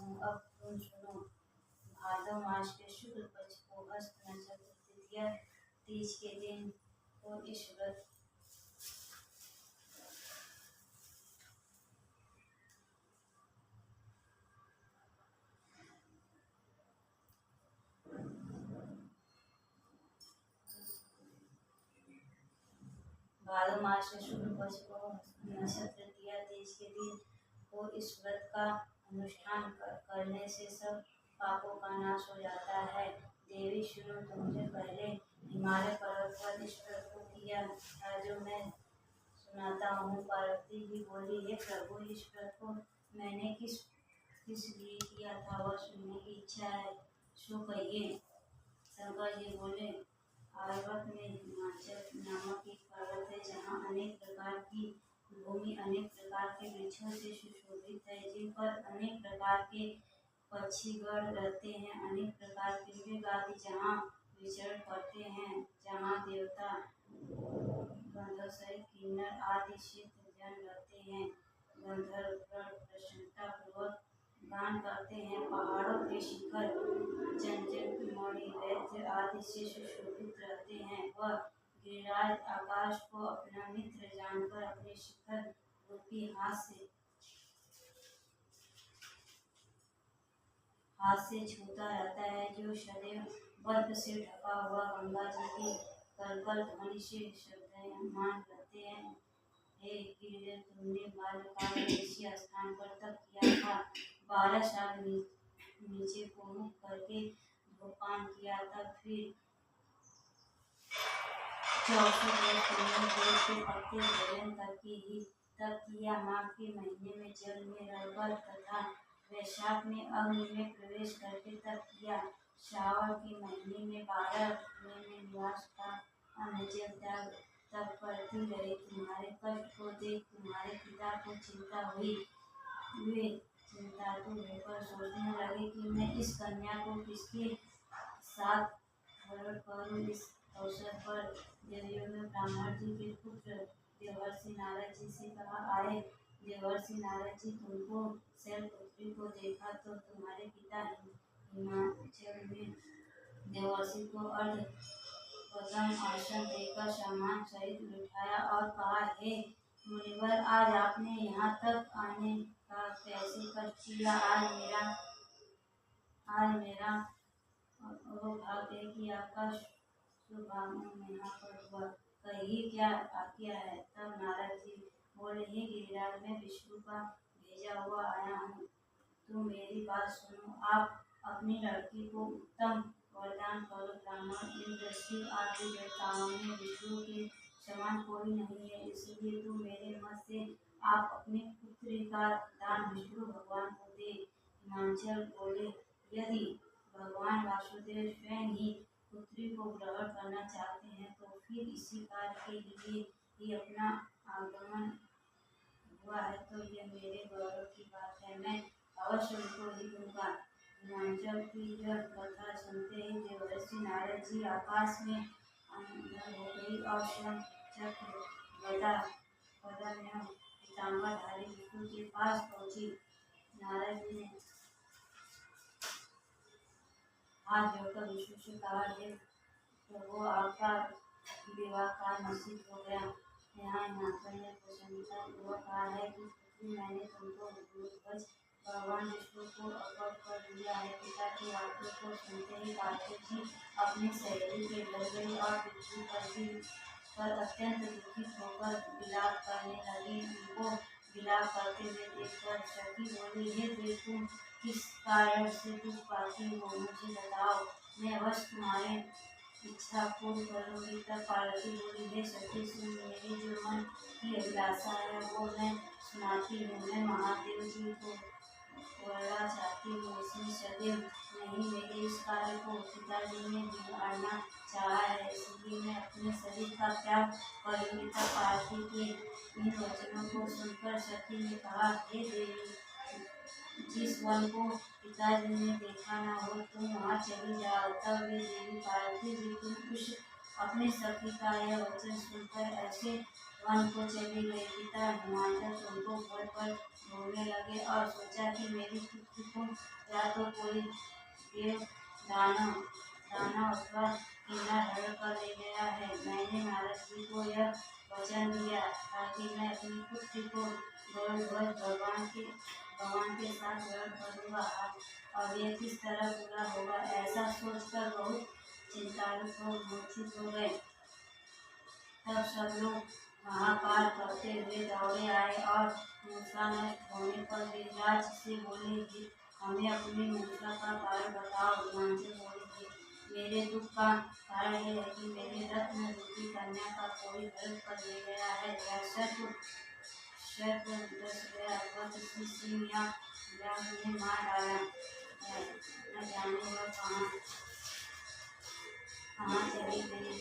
हूँ, अब तुम सुनो। भादव मास के शुक्ल पक्ष को हस्त नक्षत्र तृतीया तीज के दिन को इस व्रत भादव मास के शुक्ल पक्ष को नक्षत्र तृतीया तीज के दिन को इस व्रत का अनुष्ठान करने से सब पापों का नाश हो जाता है। देवी सुनो, तुमसे पहले हिमालय पर्वत पर इस व्रत को किया था जो मैं सुनाता हूँ। पार्वती भी बोली, हे प्रभु, इस व्रत को मैंने किस लिए किया था वह सुनने की इच्छा है, सो कहिए। शंकर जी बोले, आर्यवर्त में हिमाचल नामक एक पर्वत है जहाँ अनेक प्रकार की भूमि अनेक प्रकार के वृक्षों से सुशोभित है, जिन पर अनेक प्रकार के पक्षीगण रहते हैं। अनेक प्रकार के मृग आदि जहाँ विचरण करते हैं, जहाँ देवता गंधर्व सहित किन्नर आदि सिद्ध जन रहते हैं। गंधर्व गण प्रसन्नता पूर्वक गान करते हैं। पहाड़ों के शिखर चंचल मणि वैद्य आदि से सुशोभित रहते हैं। वह गिरिराज आकाश को अपना मित्र जानकर अपने शिखर रूपी हाथ से छूता रहता है, जो सदैव बर्फ से ढका हुआ गंगा जी के कलकल ध्वनि से शब्दमान रहते हैं। हे गिरिराज, तुमने बाल्यकाल में इसी स्थान पर तप किया था। 12 साल नीचे को मुख करके धूमपान किया था, फिर 64 वर्ष तुमने पेड़ के पत्ते भोजन तब किया। माघ के महीने में जल में रहकर तथा वैशाख में अग्नि में प्रवेश करके तप किया। श्रावण के महीने में 12 कुएं में निवास का अन्न जल त्याग तप करती रही। तुम्हारे कष्ट को देख तुम्हारे पिता को चिंता हुई। वे चिंतातुर होकर सोचने लगे कि मैं इस कन्या को किसके साथ हरण करूं। इस अवसर पर देवियों ने ब्राह्मण जी के पुत्र देवर्षि नारद जी से कहा, आए देवर्षि नारद जी, तुमको शैलपुत्री को देखा तो तुम्हारे पिता हिमाचल में देवर्षि को अर्ध पद्म आसन देकर सम्मान सहित बिठाया और कहा, हे मुनिवर, आज आपने यहाँ तक आने का कैसे कष्ट किया। आज मेरा वो भाग्य है कि आपका शुभागमन यहाँ पर हुआ। कहिए क्या आज्ञा है। तब नारद जी बोले, हे गिरिराज, मैं विष्णु का भेजा हुआ आया हूँ, तुम मेरी बात सुनो। आप अपनी लड़की को उत्तम वरदान करो। ब्राह्मण इंद्र शिव आदि देवताओं में विष्णु के समान कोई नहीं है, इसलिए तुम मेरे मत से आप अपने पुत्री का दान विष्णु भगवान को दे। हिमाचल बोले, यदि भगवान वासुदेव स्वयं ही पुत्री को ग्रहण करना चाहते हैं तो फिर इसी कार्य के लिए ही अपना आगमन हुआ है, तो यह मेरे गौरव की बात है, मैं अवश्य उनको ही दूंगा। हिमाचल की यह कथा सुनते ही देवर्षि नारद जी आकाश में अंदर हो गई और स्वयं चक्र गदा पद्म एवं पीताम्बरधारी विष्णु के पास पहुंची। नारद जी ने हाथ जोड़कर विष्णु से कहा, हे प्रभु, आपका विवाह काल निश्चित हो गया। यहाँ हिमाचल ने प्रसन्नता पूर्वक कहा है कि पुत्री मैंने तुमको दूरवश भगवान विष्णु को अर्पण कर दिया है। पिता की वाक्यों को सुनते ही पार्वती जी अपनी सहेली के घर गई और पृथ्वी पर अत्यंत दुखित होकर विलाप करने लगी। उनको विलाप करते हुए देखकर सखी बोली, हे देव, तुम किस कारण से दुख पाती हो, मुझे बताओ, मैं अवश्य तुम्हारे इच्छा पूर्ण करूंगी। तब पार्वती बोली, हे सखी सुन, मेरी जो मन की अभिलाषा है वो मैं सुनाती हूँ। मैं महादेव जी को वरना चाहती हूँ, इसमें सदैव नहीं मेरे इस कार्य को पिताजी ने बिगाड़ना चाहा है, इसलिए मैं अपने शरीर का त्याग करूंगी। तब पार्वती के इन वचनों को सुनकर सखी ने कहा, हे देवी, जिस वन को पिताजी ने देखा न हो तुम वहाँ चली जाओ। तब वे देवी पार्वती जी तुम उस अपने सखी का यह वचन सुनकर ऐसे वन को चली गई। पिता हिमाचल उनको घर पर ढूंढने लगे और सोचा कि मेरी पुत्री को या तो कोई देव दानव दानव अथवा किन्नर हरण कर ले गया है। मैंने नारद जी को यह वचन दिया था कि मैं अपनी पुत्री को गरुड़ध्वज भगवान के साथ ग्रहण करूँगा। अब ये किस तरह पूरा होगा, ऐसा सोचकर बहुत चिंतातुर हो मूर्छित हो गए। तब सब लोग हाहाकार करते हुए दौड़े आए और मूसा नष्ट होने पर गिरिराज से बोले कि हमें अपनी मूसा का कारण बताओ। हिमांशु बोले कि मेरे दुख का कारण यह है कि मेरे रत्न रूपी कन्या का कोई हरण कर ले गया है। या सर्प डस गया अथवा किसी सिंह या व्याघ्र ने मार डाला है। न जाने वह कहाँ चली गई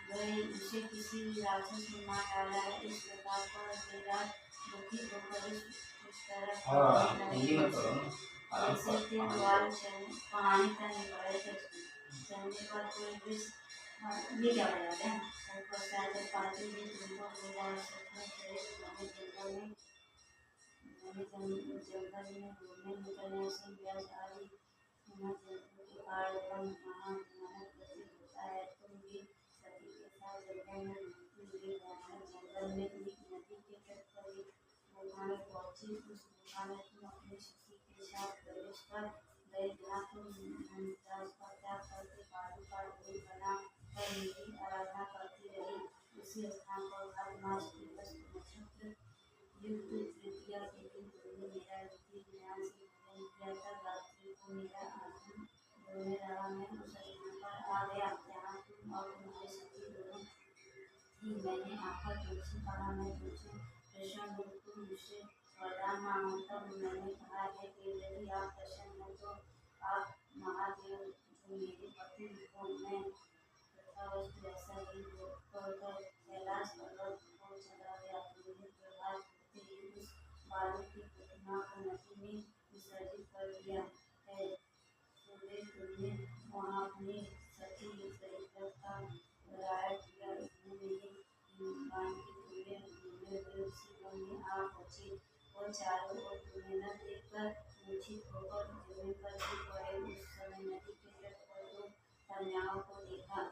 गई, उसे किसी राक्षस ने मार डाला है। इस प्रकार पर गिरिराज दुखी होकर इस तरह जैसे तीन बाल कहानी करने पड़े थे। चलने पर कोई वृक्ष ये क्या बजा रहे हैं पश्चात पाती भी तुमको ले जा सकते हैं। जंगल में घूमने निकलने से व्यास आदि जंतु के कारण वन महाभयानक प्रतीत होता है। तुम भी सती के साथ जंगल में घूमती हुई जंगल में एक नदी के तट पर एक गुफा में पहुंची। उस गुफा में तुम अपने सखी के साथ प्रवेश कर गए, जहाँ तुम धर्मदास का त्याग करके पादुका देवी बना कर मेरी आराधना करती रही। उसी स्थान पर हर मास की नक्षत्र युक्त तृतीया के दिन तुमने मेरा विधि विधान से पूजन किया। तब रात्रि को मेरा आत्मा रोने लगा। मैं उस स्थान पर आ गया जहाँ तुम और तुम्हारे सखी दोनों थी। मैंने आकर तुमसे कहा, मैं तुमसे प्रसन्न हूँ, तुम मुझसे वरदान मांगो। तब मैंने कहा है कि यदि आप प्रसन्न हो तो आप महादेव जो मेरे पति हो। मैं तथास्तु ऐसा ही कहकर कैलाश पर्वत को चला गया। मैंने प्रभात होते ही उस बालक की प्रतिमा को नदी में विसर्जित कर दिया है। सूर्य तुमने वहाँ अपनी सती सहित रथ का गायब किया। इतने में ही हिमवान की तुल्य घूमने हुए उसी वन में आ पहुँचे। वह चारों ओर तुम्हें न देखकर मूर्छित होकर जमीन पर गिर पड़े। उस समय नदी के तट पर दो कन्याओं को देखा।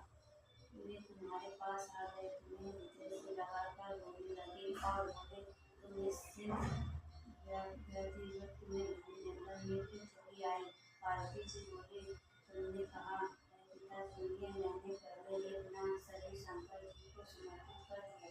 वे तुम्हारे पास आ गए, तुम्हें हृदय से लगाकर रोने लगे और बोले, तुम निश्चिंत व्यतिव्रत तुम्हें जंगल में क्यों चली आई। पार्वती जी बोले, तुमने कहा है पिता सुनिए, मैंने पहले ही अपना शरीर शंकर जी को समर्पित कर दिया,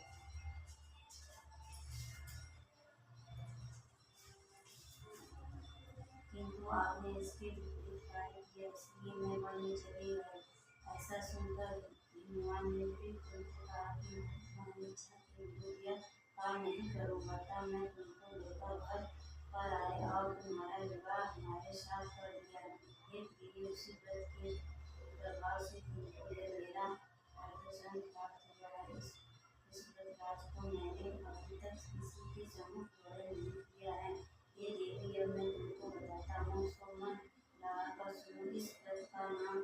किंतु आपने इसके विपरीत कार्य किया, इसलिए मैं वन में चली गई। ऐसा सुनकर हिमवान ने फिर तुमसे कहा कि मैं इच्छा के विरुद्ध यह काम नहीं करूँगा। तब मैं तुमको लेकर घर पर आया और तुम्हारा विवाह हमारे साथ कर दिया। हे प्रिय, उसी व्रत के प्रभाव से तुमको यह मेरा अर्धसन प्राप्त हुआ है। इस व्रत राज को मैंने अभी तक किसी के सम्मुख ग्रहण नहीं किया है। ये देवी, अब मैं तुमको बताता हूँ, सो मन लगाकर सुनो। इस व्रत का नाम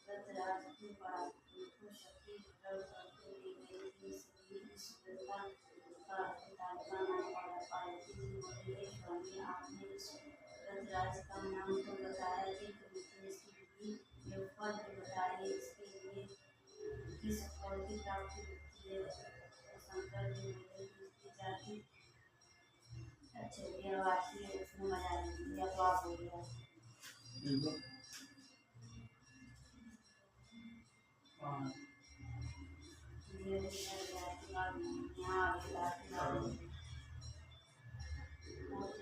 व्रतराज क्यों पड़ा। तुमको शक्ति हरण करके ले गई थी, इसलिए इस व्रत का पिता नाम पड़ा। पार्वती जी बोली, हे स्वामी, आपने इस व्रतराज का नाम तो बताया, किंतु मुझे इसकी विधि एवं फल भी बताइए। इसके लिए किस फल की प्राप्ति होती है। तो शंकर जी बोले कि इसकी जाति अच्छे ये वासी है, उसमें मजा नहीं या तो आप हो गया।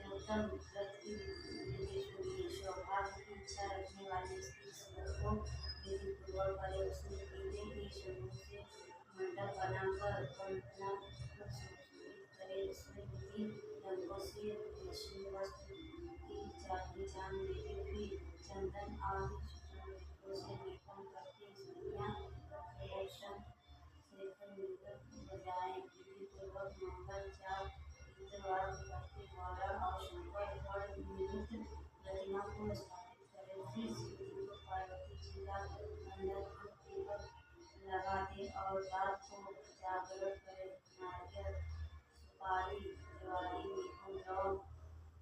उत्तम व्रत की विधि सुनिए। सौभाग्य की इच्छा रखने वाली स्त्री इस व्रत को विधि पूर्वक करे। उसने पीले के समूह से मंडप बनाकर वंदना सुशोभित करे। उसमें विधि रंगों से रेशमी वस्त्र की चांदी देवी हुई चंदन आदि सुगंधों से लेपन करके स्त्रियां प्रदर्शन शेखर मृदंग बजाएं। विधि पूर्वक मंगल जाप गीतवाद्य करके गौरा और शंकर गढ़ निर्मित प्रतिमा को स्थापित करें। फिर शिवजी को पार्वती जी का अंदर दीपक लगा दे और रात को दीपावली नींबू लौंग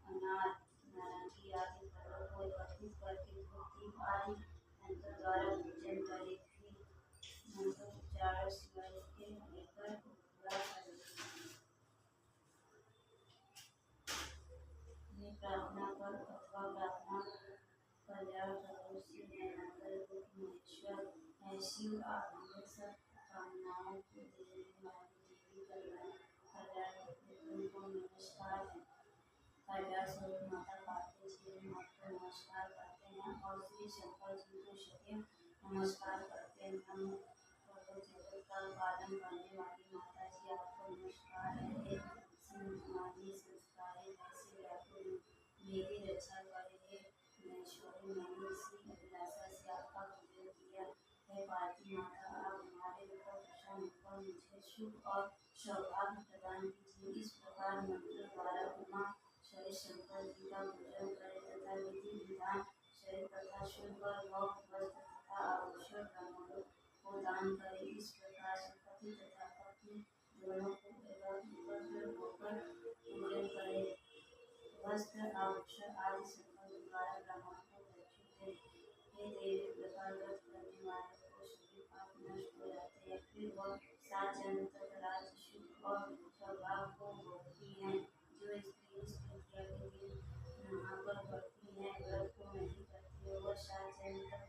अनार नारंगी आदि फलों को एकत्रित करके धूप दीप आदि यंत्रों द्वारा पूजन करे। फिर मंत्रोच्चारण शिवाय के लेकर पूरा करे। ये प्रार्थना कर अथवा प्रार्थना कल्याण करो से मैं मंगल रूप महेश्वर है शिव आप हमें सब कामनाओं को देने वाली देवी कल्याण को नमस्कार है। कैलाश स्वरूप माता पार्वती जी को नमस्कार करते हैं और श्री शंकर जी को सदैव नमस्कार करते हैं। हम जगत का पालन करने वाली माता जी आपको नमस्कार है। समाधि संस्कारी ऐसे व्याकुल मेरी रक्षा करे। महेश्वरी मैंने इसी अभिलाषा से आपका पूजन किया है। पार्वती माता आप हमारे ऊपर प्रसन्न होकर मुझे सुख और सौभाग्य प्रदान कीजिए। इस प्रकार मंत्र द्वारा उमा शरीर शंकर जी का पूजन करें तथा विधि विधान शरीर तथा शुभ वस्त्र तथा आभूषण ब्राह्मणों को दान करें। इस प्रकार से पति तथा पत्नी दोनों को एकत्र होकर पूजन करें। वस्त्र आभूषण आदि संकल्प द्वारा ब्राह्मण को दक्षिण दें। हे देवी प्रकार व्रत करने वाले को सभी पाप नष्ट हो जाते हैं। फिर वह 7 जन्म तक राज्य सुख और सौभाग्य को भोगती हैं। जो स्त्री इस तृतीया के दिन नहाकर बढ़ती है व्रत को नहीं करती वह 7 जन्म तक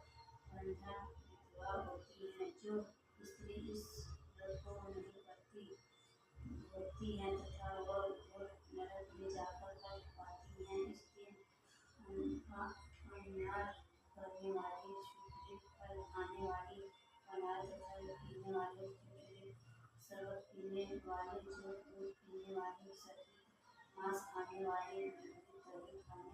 बंधा विधवा होती है। जो स्त्री इस व्रत को नहीं करती होती है तथा वह नरक में जाकर कष्ट पाती है। इसके अन्याय करने वाली सुकृत फल खाने वाली अनार तथा पीने वाले शरबत पीने वाले जो दूध पीने वाले सभी मांस खाने वाले दही खाने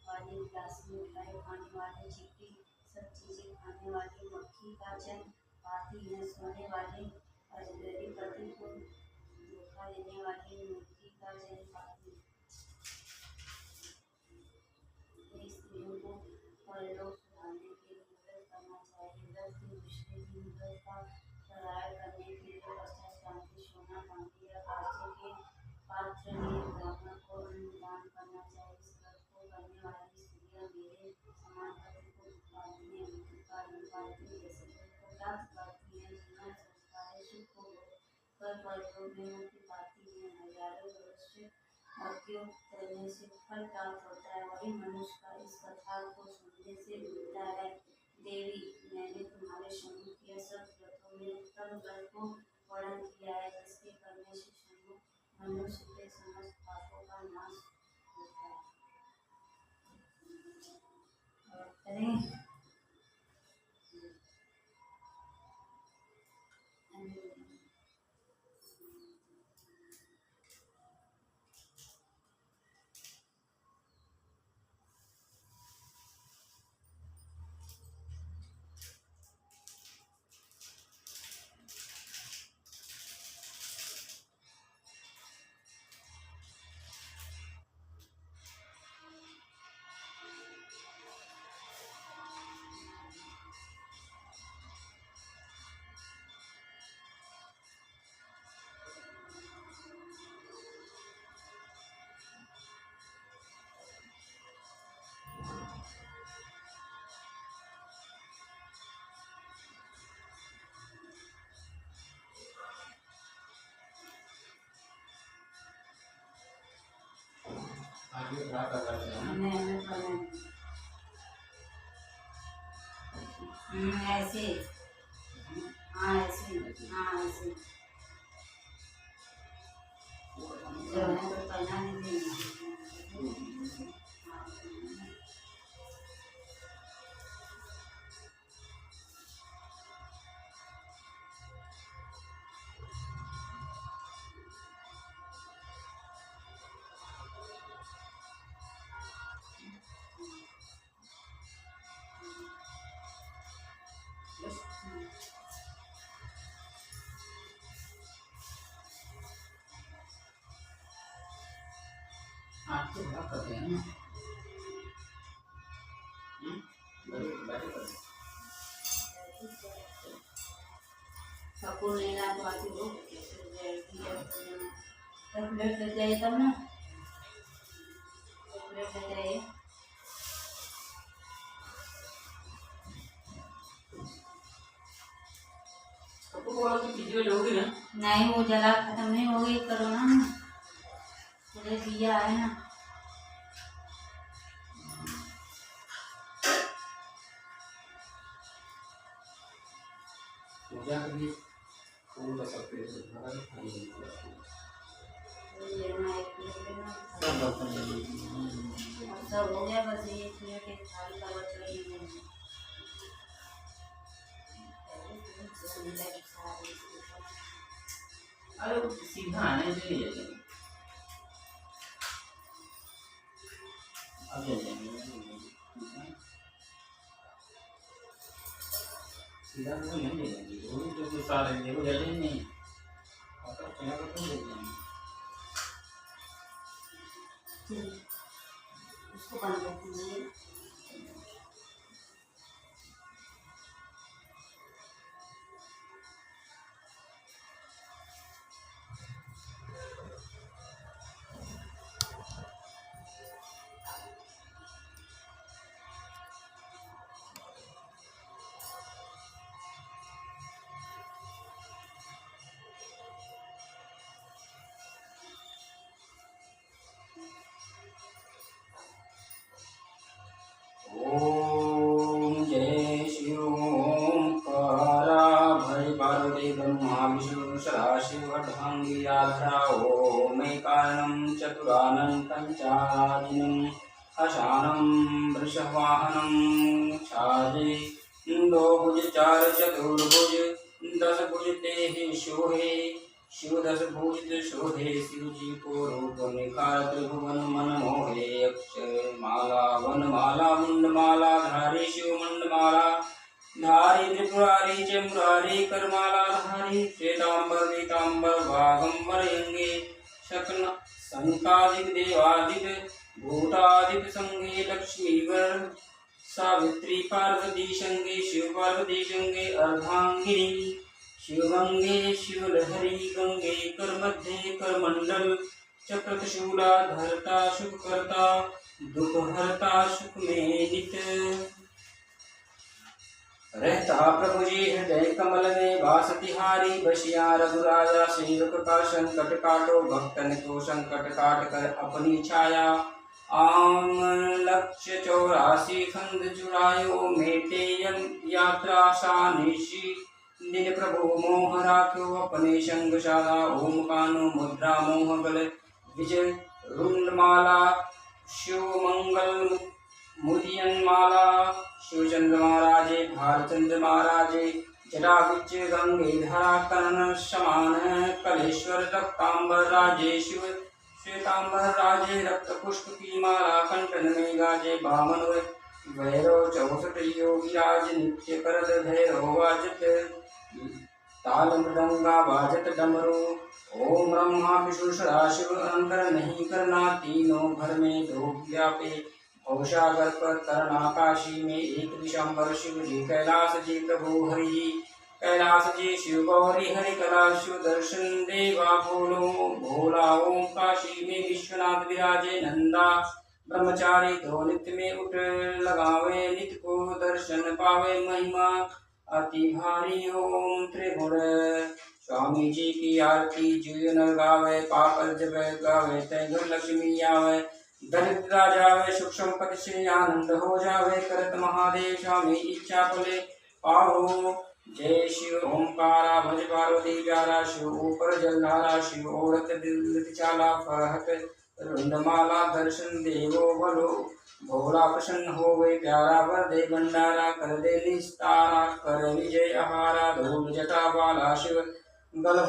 वाली गिलासी मिठाई खाने वाले चिट्ठी सब चीजें खाने वाली मक्खी का जन्म पाती है। सोने वाले अजगरी पति को धोखा देने वाली मुर्गी का जन्म पाती है। स्त्रियों को परलोक सुधारने के लिए व्रत करना चाहिए। व्रत के दूसरे दिन व्रत का फलाहार करने के लिए पश्चात शांति सोना चांदी या कांसे के पात्र में ब्राह्मण को अन्न दान करना चाहिए। इस व्रत को करने वाली स्त्रियां मेरे समान पति को पालने पालती जैसे को प्राप्त करती हैं। जीवन संस्कार सुख को कर परलोक में मुक्ति पाती है। हजारों वर्ष अज्ञों करने से फल प्राप्त होता है वही मनुष्य का इस कथा को सुनने से मिलता है। देवी मैंने तुम्हारे सम्मुख यह सब व्रतों में उत्तम व्रत को वर्णन किया है जिसके करने से सम्मुख मनुष्य के समस्त पापों का नाश होता है। आगे क्या कर रहे हैं ऐसे हाँ ऐसे जो है तो पहना नहीं देंगे। आप तो क्या करते हैं ना कपूर नहीं ला तो आती हो प्लेट ले जाइए तब ना, प्लेट ले जाइए। नहीं वो जला खत्म नहीं हो गई कोरोना में, मुझे दिया है ना। पूजा के लिए फूल का सब पेड़ से भरा है, खाली लेना एक प्लेट लेना, सब बर्तन ले लीजिए। और सब हो गया, बस ये प्लेट एक थाली का बचा ही नहीं। अरे सीधा आने से ले जाएंगे, अब ले जाएंगे सीधा तो नहीं ले जाएंगे, वो भी जो सारे देखो जले नहीं और चला कर तो ले जाएंगे। उसको बंद कर दीजिए। ओम जय शिव ओंकारा भय पार्वती ब्रह्मा विष्णु सदाशिव अर्धांगी आधारा ओम कारणं चतुरानंतं चादिनं अशानं वृषवाहनं छाजे इंदो भुज चार चतुर्भुज दस भुज तेहि शोहे शिव दस भूषित शोधे शिव जी को रूप निखार त्रिभुवन मन मोहे अक्षर माला वन माला मुंड माला धारी शिव मंड माला धारी त्रिपुरारी च मुरारी करमाला धारी श्वेतांबर पीतांबर भागंबर यंगे शकन संकादिक देवादिक भूतादिक संगे लक्ष्मीवर सावित्री पार्वती संगे शिव पार्वती संगे अर्धांगिनी शिवगंगे शिवलहरी गंगे कर मध्य कर मंडल चक्रशूला धरता सुख करता दुख हरता सुख में नित रहता प्रभु जी हृदय कमल में बासतिहारी बसिया रघुराजा सेवक का संकट काटो भक्तन को संकट काट कर अपनी छाया आम लक्ष्य 84 खंड चुरायो मेटे यात्रा शानिशी दिन प्रभु मोह राख्यो अपने संगशाला ओम कानो मुद्रा मोह बल विजय रुंडमाला शिव मंगल मुदियन माला शिव चंद्र महाराजे भारचंद्र महाराजे जटा विच गंगे धरा कनन समान कलेश्वर रक्तांबर राजे शिव श्वेतांबर राजे रक्त पुष्प की माला कंठन में गाजे बामन भैरव 64 योगी राज नित्य करद भैरव वाजत ताल मृदंगा बाजत डमरू ओम ब्रह्मा विष्णु सदाशिव अंतर नहीं करना तीनों घर में दो व्यापे भवसागर पर तरण आकाशी में एक दिशंबर शिव जी कैलाश जी प्रभु हरि जी कैलाश जी शिव गौरी हरि कला शिव दर्शन देवा भोलो भोला ओम काशी में विश्वनाथ विराजे नंदा ब्रह्मचारी दो नित्य में उठ लगावे नित्य को दर्शन पावे महिमा अति भारी ओम त्रिगुण स्वामी जी की आरती जुय न गावे पापल जब गावे तय घर लक्ष्मी आवे दरिद्रा जावे सुख संपत्ति से आनंद हो जावे करत महादेव स्वामी इच्छा बोले पाओ जय शिव ओंकारा भज पार्वती प्यारा शिव ऊपर जलधारा शिव ओढ़त दिल चाला फरहत रुंडमाला दर्शन देवो बलो भोला प्रसन्न हो गए प्यारा वर दे भंडारा कर दे निस्तारा कर विजय आहारा धूल जटा वाला शिव गल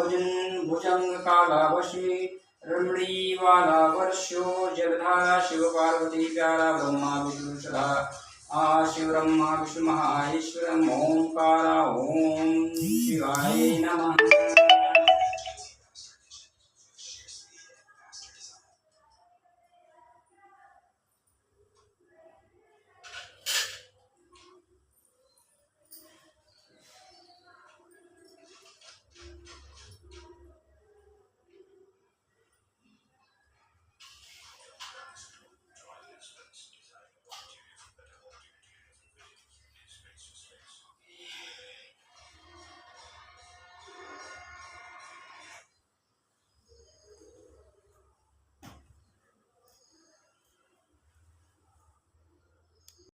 भुजंग काला वशी रमणी वाला वर्षो जलधारा शिव पार्वती प्यारा ब्रह्मा विष्णु सदा शिव ब्रह्मा विष्णु महाईश्वर ओंकारा ओम शिवाय नमः।